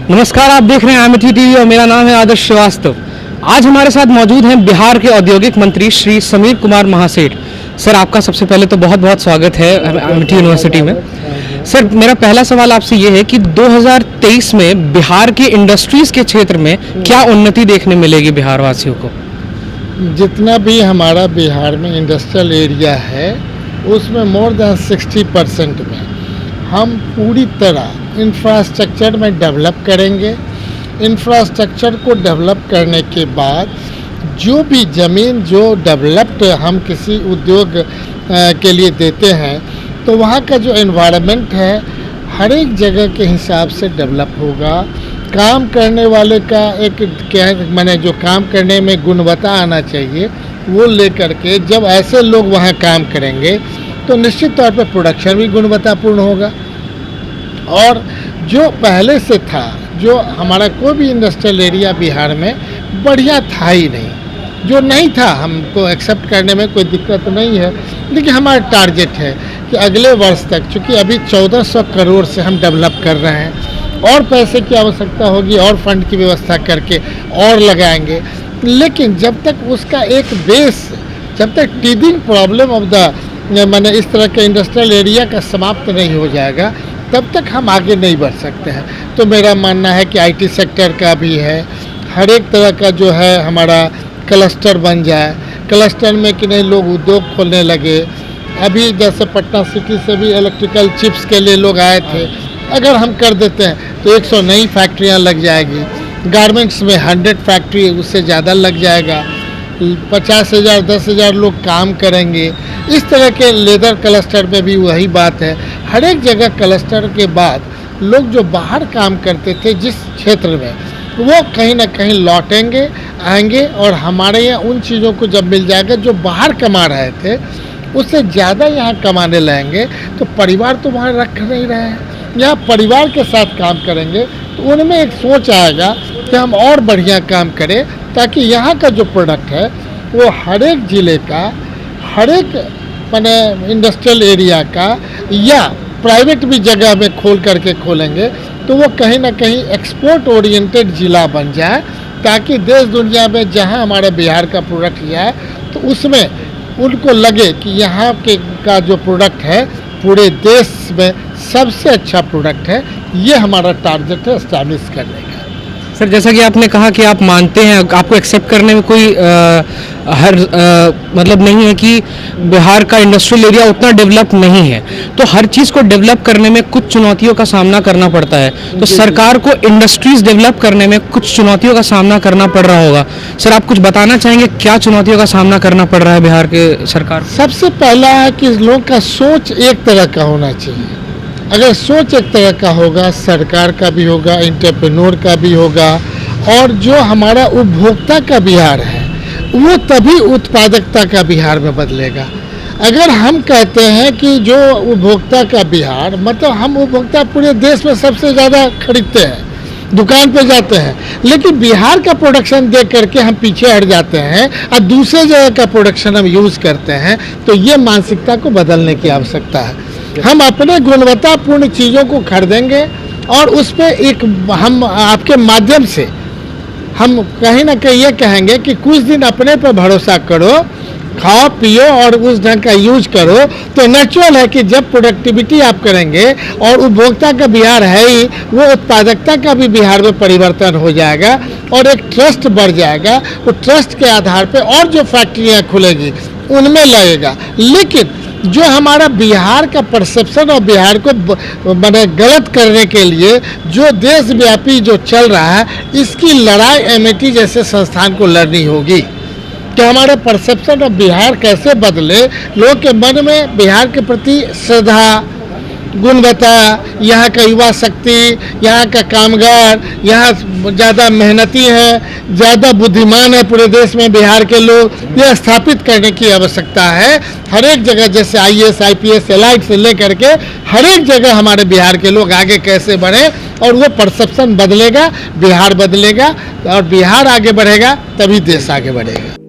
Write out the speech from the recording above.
नमस्कार, आप देख रहे हैं अमेठी टीवी और मेरा नाम है आदर्श श्रीवास्तव। आज हमारे साथ मौजूद हैं बिहार के औद्योगिक मंत्री श्री समीर कुमार महासेठ। सर, आपका सबसे पहले तो बहुत बहुत स्वागत है अमेठी यूनिवर्सिटी में। सर, मेरा पहला सवाल आपसे ये है कि 2023 में बिहार के इंडस्ट्रीज के क्षेत्र में क्या उन्नति देखने मिलेगी बिहार वासियों को? जितना भी हमारा बिहार में इंडस्ट्रियल एरिया है उसमें मोर देन 60% में हम पूरी तरह इंफ्रास्ट्रक्चर में डेवलप करेंगे। इंफ्रास्ट्रक्चर को डेवलप करने के बाद जो भी ज़मीन जो डेवलप्ड हम किसी उद्योग के लिए देते हैं तो वहाँ का जो एनवायरनमेंट है हर एक जगह के हिसाब से डेवलप होगा। काम करने वाले का एक माने जो काम करने में गुणवत्ता आना चाहिए वो लेकर के जब ऐसे लोग वहाँ काम करेंगे तो निश्चित तौर पे प्रोडक्शन भी गुणवत्तापूर्ण होगा। और जो पहले से था, जो हमारा कोई भी इंडस्ट्रियल एरिया बिहार में बढ़िया था ही नहीं, जो नहीं था हमको एक्सेप्ट करने में कोई दिक्कत नहीं है। लेकिन हमारा टारगेट है कि अगले वर्ष तक, चूँकि अभी 1400 करोड़ से हम डेवलप कर रहे हैं और पैसे की आवश्यकता होगी और फंड की व्यवस्था करके और लगाएंगे। लेकिन जब तक उसका एक बेस, जब तक टीदिंग प्रॉब्लम ऑफ द माने इस तरह के इंडस्ट्रियल एरिया का समाप्त नहीं हो जाएगा तब तक हम आगे नहीं बढ़ सकते हैं। तो मेरा मानना है कि आईटी सेक्टर का भी है, हर एक तरह का जो है हमारा क्लस्टर बन जाए। क्लस्टर में कि नहीं लोग उद्योग खोलने लगे। अभी जैसे पटना सिटी से भी इलेक्ट्रिकल चिप्स के लिए लोग आए थे, अगर हम कर देते हैं तो 100 नई फैक्ट्रियाँ लग जाएगी। गारमेंट्स में 100 फैक्ट्री, उससे ज़्यादा लग जाएगा। 50,000 10,000 लोग काम करेंगे। इस तरह के लेदर क्लस्टर में भी वही बात है। हर एक जगह क्लस्टर के बाद लोग जो बाहर काम करते थे जिस क्षेत्र में, वो कहीं ना कहीं लौटेंगे, आएंगे और हमारे यहाँ उन चीज़ों को जब मिल जाएगा जो बाहर कमा रहे थे उससे ज़्यादा यहाँ कमाने लगेंगे। तो परिवार तो वहाँ रख नहीं रहे हैं, यहाँ परिवार के साथ काम करेंगे तो उनमें एक सोच आएगा कि हम और बढ़िया काम करें ताकि यहाँ का जो प्रोडक्ट है वो हर एक ज़िले का, हर एक माने इंडस्ट्रियल एरिया का या प्राइवेट भी जगह में खोल करके खोलेंगे तो वो कहीं ना कहीं एक्सपोर्ट ओरिएंटेड ज़िला बन जाए, ताकि देश दुनिया में जहाँ हमारा बिहार का प्रोडक्ट जाए तो उसमें उनको लगे कि यहाँ के का जो प्रोडक्ट है पूरे देश में सबसे अच्छा प्रोडक्ट है। ये हमारा टारगेट है एस्टैब्लिश करने का। सर, जैसा कि आपने कहा कि आप मानते हैं, आपको एक्सेप्ट करने में कोई मतलब नहीं है कि बिहार का इंडस्ट्रियल एरिया उतना डेवलप नहीं है, तो हर चीज़ को डेवलप करने में कुछ चुनौतियों का सामना करना पड़ता है। तो सरकार को इंडस्ट्रीज डेवलप करने में कुछ चुनौतियों का सामना करना पड़ रहा होगा। सर, आप कुछ बताना चाहेंगे क्या चुनौतियों का सामना करना पड़ रहा है बिहार के सरकार? सबसे पहला है कि लोगों का सोच एक तरह का होना चाहिए। अगर सोच एक तरह का होगा, सरकार का भी होगा, एंटरप्रेन्योर का भी होगा, और जो हमारा उपभोक्ता का बिहार है वो तभी उत्पादकता का बिहार में बदलेगा। अगर हम कहते हैं कि जो उपभोक्ता का बिहार, मतलब हम उपभोक्ता पूरे देश में सबसे ज़्यादा खरीदते हैं, दुकान पे जाते हैं, लेकिन बिहार का प्रोडक्शन देख करके हम पीछे हट जाते हैं और दूसरे जगह का प्रोडक्शन हम यूज़ करते हैं। तो ये मानसिकता को बदलने की आवश्यकता है। हम अपने गुणवत्तापूर्ण चीज़ों को खरीदेंगे और उस पर एक हम आपके माध्यम से हम कहीं ना कहीं ये कहेंगे कि कुछ दिन अपने पर भरोसा करो, खाओ पियो और उस ढंग का यूज करो। तो नेचुरल है कि जब प्रोडक्टिविटी आप करेंगे और उपभोक्ता का बिहार है ही, वो उत्पादकता का भी बिहार में परिवर्तन हो जाएगा और एक ट्रस्ट बढ़ जाएगा। वो ट्रस्ट के आधार पे और जो फैक्ट्रियाँ खुलेगी उनमें लगेगा। लेकिन जो हमारा बिहार का परसेप्शन और बिहार को मैंने गलत करने के लिए जो देशव्यापी जो चल रहा है, इसकी लड़ाई एमआईटी जैसे संस्थान को लड़नी होगी कि हमारा परसेप्शन ऑफ बिहार कैसे बदले। लोगों के मन में बिहार के प्रति श्रद्धा, गुणवत्ता, यहाँ का युवा शक्ति, यहाँ का कामगार, यहाँ ज़्यादा मेहनती है, ज़्यादा बुद्धिमान है पूरे देश में बिहार के लोग, ये स्थापित करने की आवश्यकता है। हर एक जगह जैसे IAS IPS एलाइट से लेकर के हर एक जगह हमारे बिहार के लोग आगे कैसे बढ़े और वो परसेप्शन बदलेगा, बिहार बदलेगा और बिहार आगे बढ़ेगा तभी देश आगे बढ़ेगा।